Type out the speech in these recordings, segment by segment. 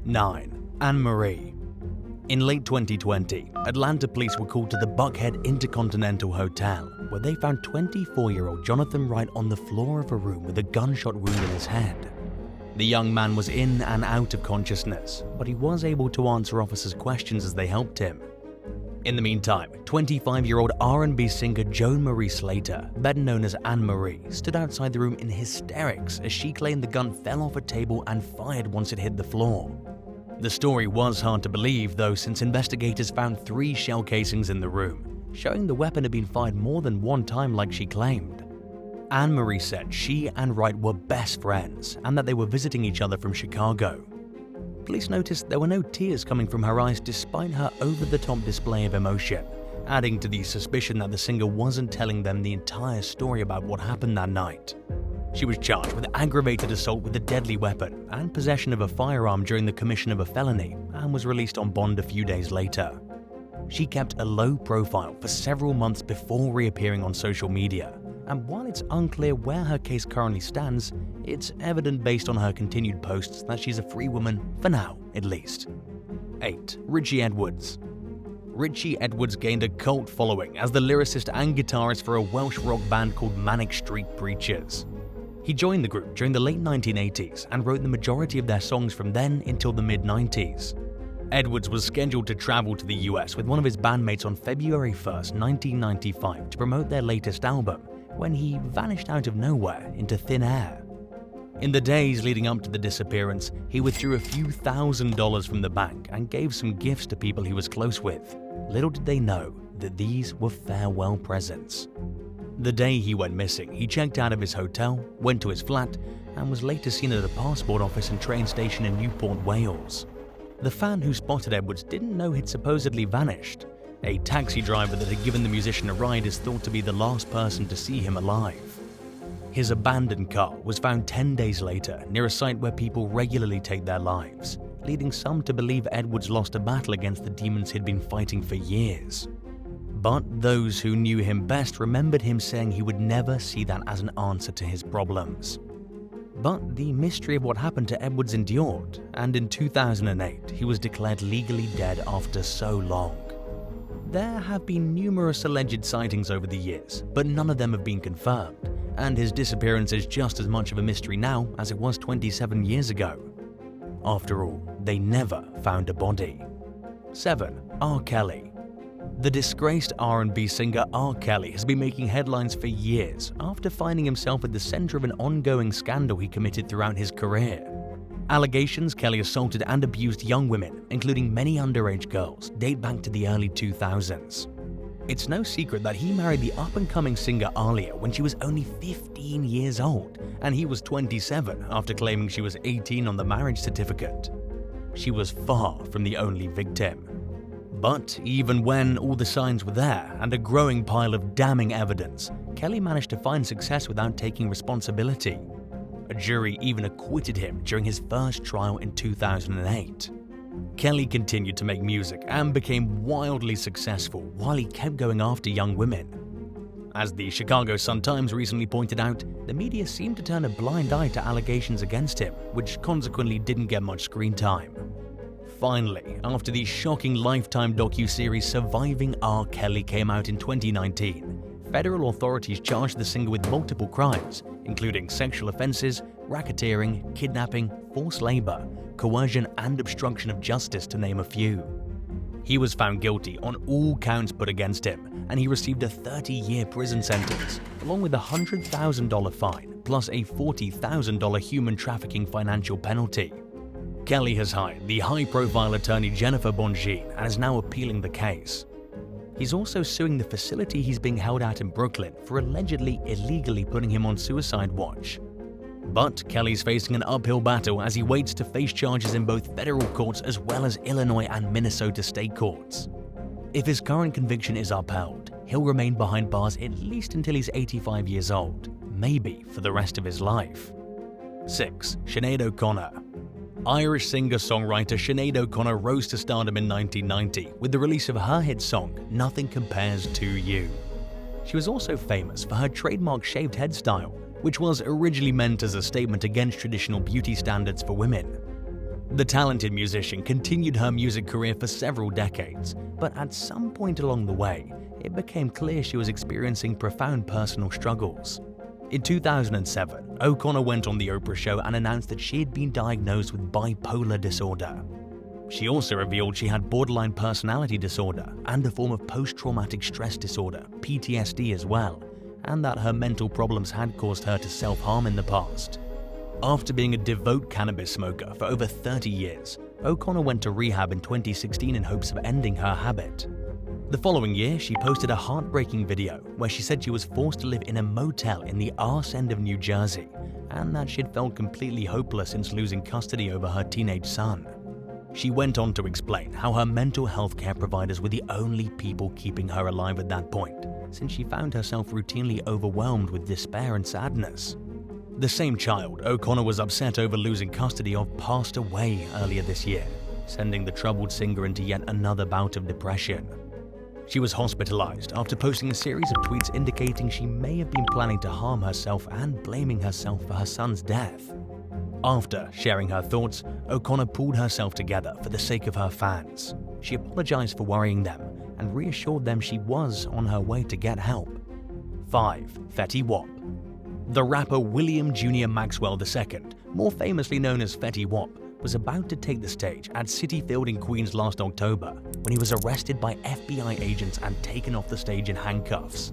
9. Anne-Marie. In late 2020, Atlanta police were called to the Buckhead Intercontinental Hotel, where they found 24-year-old Jonathan Wright on the floor of a room with a gunshot wound in his head. The young man was in and out of consciousness, but he was able to answer officers' questions as they helped him. In the meantime, 25-year-old R&B singer Joan Marie Slater, better known as Anne-Marie, stood outside the room in hysterics as she claimed the gun fell off a table and fired once it hit the floor. The story was hard to believe, though, since investigators found 3 shell casings in the room, showing the weapon had been fired more than one time like she claimed. Anne-Marie said she and Wright were best friends and that they were visiting each other from Chicago. Police noticed there were no tears coming from her eyes despite her over-the-top display of emotion, adding to the suspicion that the singer wasn't telling them the entire story about what happened that night. She was charged with aggravated assault with a deadly weapon and possession of a firearm during the commission of a felony and was released on bond a few days later. She kept a low profile for several months before reappearing on social media, and while it's unclear where her case currently stands, it's evident based on her continued posts that she's a free woman, for now at least. 8. Richie Edwards. Richie Edwards gained a cult following as the lyricist and guitarist for a Welsh rock band called Manic Street Preachers. He joined the group during the late 1980s and wrote the majority of their songs from then until the mid-90s. Edwards was scheduled to travel to the US with one of his bandmates on February 1st, 1995 to promote their latest album, when he vanished out of nowhere into thin air. In the days leading up to the disappearance, he withdrew a few $1,000s from the bank and gave some gifts to people he was close with. Little did they know that these were farewell presents. The day he went missing, he checked out of his hotel, went to his flat, and was later seen at a passport office and train station in Newport, Wales. The fan who spotted Edwards didn't know he'd supposedly vanished. A taxi driver that had given the musician a ride is thought to be the last person to see him alive. His abandoned car was found 10 days later near a site where people regularly take their lives, leading some to believe Edwards lost a battle against the demons he'd been fighting for years. But those who knew him best remembered him saying he would never see that as an answer to his problems. But the mystery of what happened to Edwards endured, and in 2008 he was declared legally dead after so long. There have been numerous alleged sightings over the years, but none of them have been confirmed, and his disappearance is just as much of a mystery now as it was 27 years ago. After all, they never found a body. 7. R. Kelly. The disgraced R&B singer R. Kelly has been making headlines for years after finding himself at the center of an ongoing scandal he committed throughout his career. Allegations Kelly assaulted and abused young women, including many underage girls, date back to the early 2000s. It's no secret that he married the up-and-coming singer Alia when she was only 15 years old, and he was 27 after claiming she was 18 on the marriage certificate. She was far from the only victim. But even when all the signs were there and a growing pile of damning evidence, Kelly managed to find success without taking responsibility. A jury even acquitted him during his first trial in 2008. Kelly continued to make music and became wildly successful while he kept going after young women. As the Chicago Sun-Times recently pointed out, the media seemed to turn a blind eye to allegations against him, which consequently didn't get much screen time. Finally, after the shocking Lifetime docu-series Surviving R. Kelly came out in 2019, federal authorities charged the singer with multiple crimes, including sexual offenses, racketeering, kidnapping, forced labor, coercion, and obstruction of justice, to name a few. He was found guilty on all counts put against him, and he received a 30-year prison sentence, along with a $100,000 fine, plus a $40,000 human trafficking financial penalty. Kelly has hired the high-profile attorney Jennifer Bongine and is now appealing the case. He's also suing the facility he's being held at in Brooklyn for allegedly illegally putting him on suicide watch. But Kelly's facing an uphill battle as he waits to face charges in both federal courts as well as Illinois and Minnesota state courts. If his current conviction is upheld, he'll remain behind bars at least until he's 85 years old, maybe for the rest of his life. 6. Sinead O'Connor. Irish singer-songwriter Sinead O'Connor rose to stardom in 1990 with the release of her hit song, Nothing Compares to You. She was also famous for her trademark shaved head style, which was originally meant as a statement against traditional beauty standards for women. The talented musician continued her music career for several decades, but at some point along the way, it became clear she was experiencing profound personal struggles. In 2007, O'Connor went on The Oprah Show and announced that she had been diagnosed with bipolar disorder. She also revealed she had borderline personality disorder and a form of post-traumatic stress disorder, PTSD as well, and that her mental problems had caused her to self-harm in the past. After being a devout cannabis smoker for over 30 years, O'Connor went to rehab in 2016 in hopes of ending her habit. The following year, she posted a heartbreaking video where she said she was forced to live in a motel in the arse end of New Jersey, and that she'd felt completely hopeless since losing custody over her teenage son. She went on to explain how her mental health care providers were the only people keeping her alive at that point, since she found herself routinely overwhelmed with despair and sadness. The same child O'Connor was upset over losing custody of passed away earlier this year, sending the troubled singer into yet another bout of depression. She was hospitalized after posting a series of tweets indicating she may have been planning to harm herself and blaming herself for her son's death. After sharing her thoughts, O'Connor pulled herself together for the sake of her fans. She apologized for worrying them and reassured them she was on her way to get help. 5. Fetty Wap. The rapper William Jr. Maxwell II, more famously known as Fetty Wap, was about to take the stage at Citi Field in Queens last October when he was arrested by FBI agents and taken off the stage in handcuffs.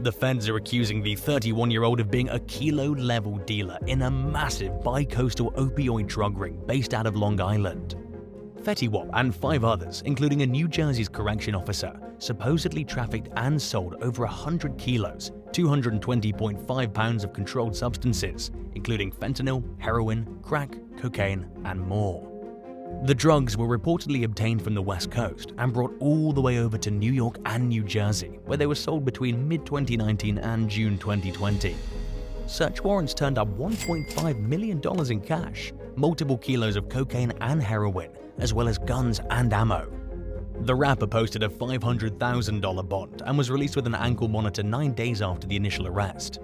The feds are accusing the 31-year-old of being a kilo-level dealer in a massive bi-coastal opioid drug ring based out of Long Island. Fetty Wap and 5 others, including a New Jersey's correction officer, supposedly trafficked and sold over 100 kilos, 220.5 pounds of controlled substances, including fentanyl, heroin, crack, cocaine, and more. The drugs were reportedly obtained from the West Coast and brought all the way over to New York and New Jersey, where they were sold between mid-2019 and June 2020. Search warrants turned up $1.5 million in cash, multiple kilos of cocaine and heroin, as well as guns and ammo. The rapper posted a $500,000 bond and was released with an ankle monitor 9 days after the initial arrest.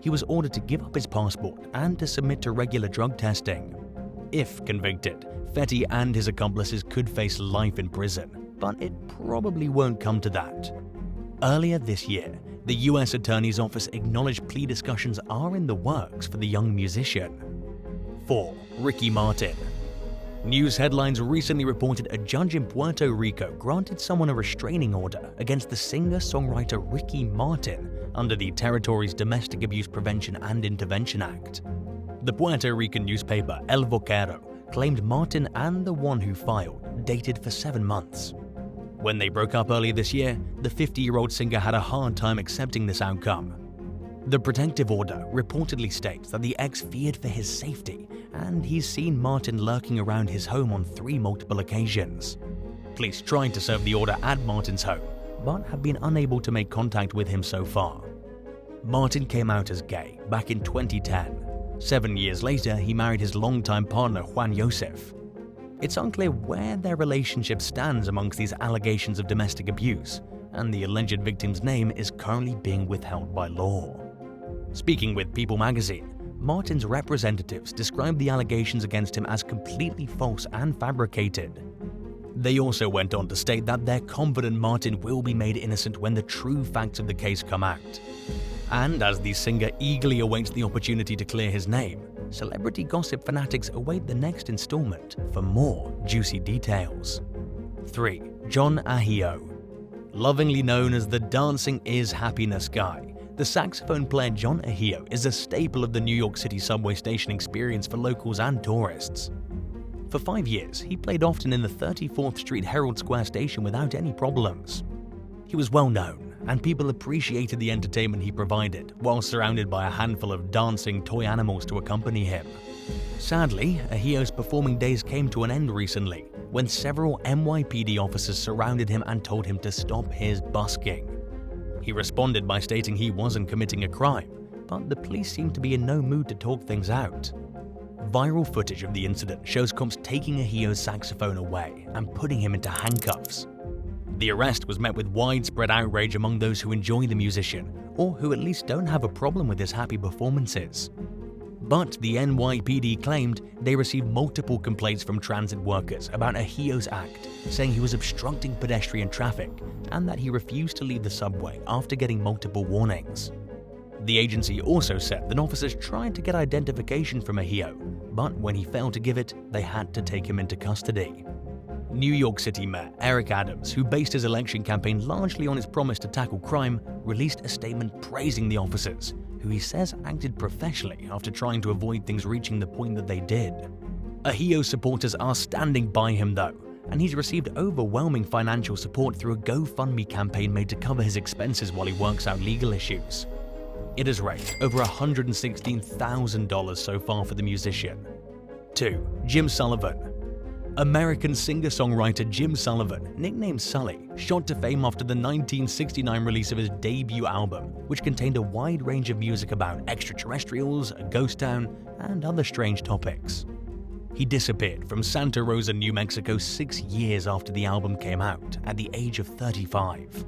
He was ordered to give up his passport and to submit to regular drug testing. If convicted, Fetty and his accomplices could face life in prison, but it probably won't come to that. Earlier this year, the US Attorney's Office acknowledged plea discussions are in the works for the young musician. 4. Ricky Martin. News headlines recently reported a judge in Puerto Rico granted someone a restraining order against the singer-songwriter Ricky Martin under the territory's Domestic Abuse Prevention and Intervention Act. The Puerto Rican newspaper El Vocero claimed Martin and the one who filed dated for 7 months. When they broke up earlier this year, the 50-year-old singer had a hard time accepting this outcome. The protective order reportedly states that the ex feared for his safety, and he's seen Martin lurking around his home on 3 multiple occasions. Police tried to serve the order at Martin's home, but have been unable to make contact with him so far. Martin came out as gay back in 2010. 7 years later, he married his longtime partner Juan Josef. It's unclear where their relationship stands amongst these allegations of domestic abuse, and the alleged victim's name is currently being withheld by law. Speaking with People magazine, Martin's representatives described the allegations against him as completely false and fabricated. They also went on to state that they're confident Martin will be made innocent when the true facts of the case come out. And as the singer eagerly awaits the opportunity to clear his name, celebrity gossip fanatics await the next installment for more juicy details. 3. John Ahio. Lovingly known as the Dancing is Happiness guy, the saxophone player John Ahio is a staple of the New York City subway station experience for locals and tourists. For 5 years, he played often in the 34th Street Herald Square station without any problems. He was well known, and people appreciated the entertainment he provided while surrounded by a handful of dancing toy animals to accompany him. Sadly, Ahio's performing days came to an end recently when several NYPD officers surrounded him and told him to stop his busking. He responded by stating he wasn't committing a crime, but the police seemed to be in no mood to talk things out. Viral footage of the incident shows cops taking Ahio's saxophone away and putting him into handcuffs. The arrest was met with widespread outrage among those who enjoy the musician, or who at least don't have a problem with his happy performances. But the NYPD claimed they received multiple complaints from transit workers about Ahio's act, saying he was obstructing pedestrian traffic and that he refused to leave the subway after getting multiple warnings. The agency also said that officers tried to get identification from Ahio, but when he failed to give it, they had to take him into custody. New York City Mayor Eric Adams, who based his election campaign largely on his promise to tackle crime, released a statement praising the officers, who he says acted professionally after trying to avoid things reaching the point that they did. Ahio supporters are standing by him though, and he's received overwhelming financial support through a GoFundMe campaign made to cover his expenses while he works out legal issues. It has raised over $116,000 so far for the musician. 2. Jim Sullivan. American singer-songwriter Jim Sullivan, nicknamed Sully, shot to fame after the 1969 release of his debut album, which contained a wide range of music about extraterrestrials, a ghost town, and other strange topics. He disappeared from Santa Rosa, New Mexico 6 years after the album came out, at the age of 35.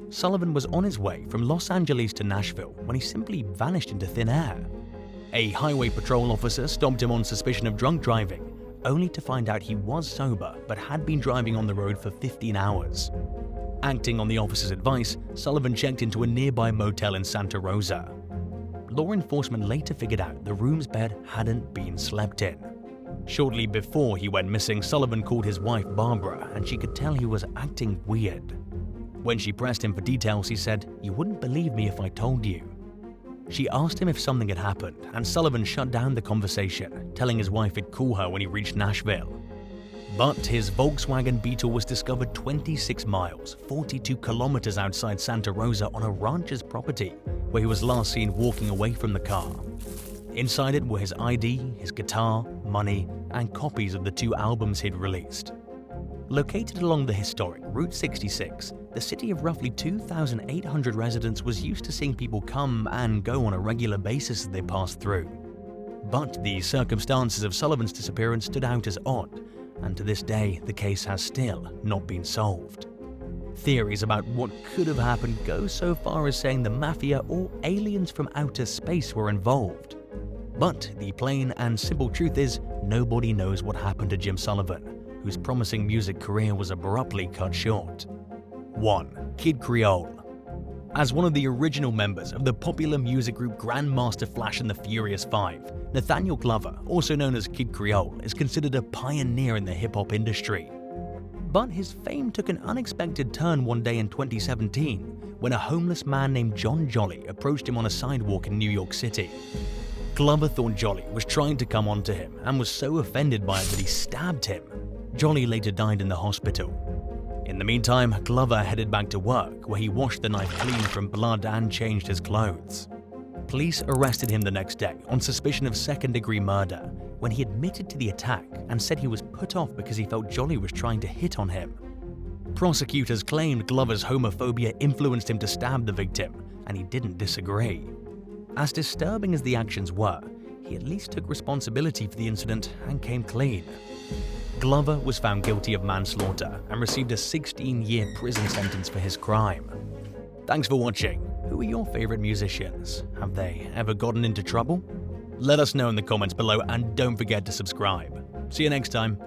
Sullivan was on his way from Los Angeles to Nashville when he simply vanished into thin air. A highway patrol officer stopped him on suspicion of drunk driving, only to find out he was sober but had been driving on the road for 15 hours. Acting on the officer's advice, Sullivan checked into a nearby motel in Santa Rosa. Law enforcement later figured out the room's bed hadn't been slept in. Shortly before he went missing, Sullivan called his wife Barbara, and she could tell he was acting weird. When she pressed him for details, he said, "You wouldn't believe me if I told you." She asked him if something had happened, and Sullivan shut down the conversation, telling his wife he'd call her when he reached Nashville. But his Volkswagen Beetle was discovered 26 miles, 42 kilometers outside Santa Rosa on a rancher's property, where he was last seen walking away from the car. Inside it were his ID, his guitar, money, and copies of the 2 albums he'd released. Located along the historic Route 66, the city of roughly 2,800 residents was used to seeing people come and go on a regular basis as they passed through. But the circumstances of Sullivan's disappearance stood out as odd, and to this day the case has still not been solved. Theories about what could have happened go so far as saying the mafia or aliens from outer space were involved. But the plain and simple truth is, nobody knows what happened to Jim Sullivan, whose promising music career was abruptly cut short. 1. Kid Creole. As one of the original members of the popular music group Grandmaster Flash and the Furious Five, Nathaniel Glover, also known as Kid Creole, is considered a pioneer in the hip-hop industry. But his fame took an unexpected turn one day in 2017 when a homeless man named John Jolly approached him on a sidewalk in New York City. Glover thought Jolly was trying to come onto him and was so offended by it that he stabbed him. Jolly later died in the hospital. In the meantime, Glover headed back to work, where he washed the knife clean from blood and changed his clothes. Police arrested him the next day on suspicion of second-degree murder, when he admitted to the attack and said he was put off because he felt Jolly was trying to hit on him. Prosecutors claimed Glover's homophobia influenced him to stab the victim, and he didn't disagree. As disturbing as the actions were, he at least took responsibility for the incident and came clean. Glover was found guilty of manslaughter and received a 16-year prison sentence for his crime. Thanks for watching. Who are your favorite musicians? Have they ever gotten into trouble? Let us know in the comments below, and don't forget to subscribe. See you next time.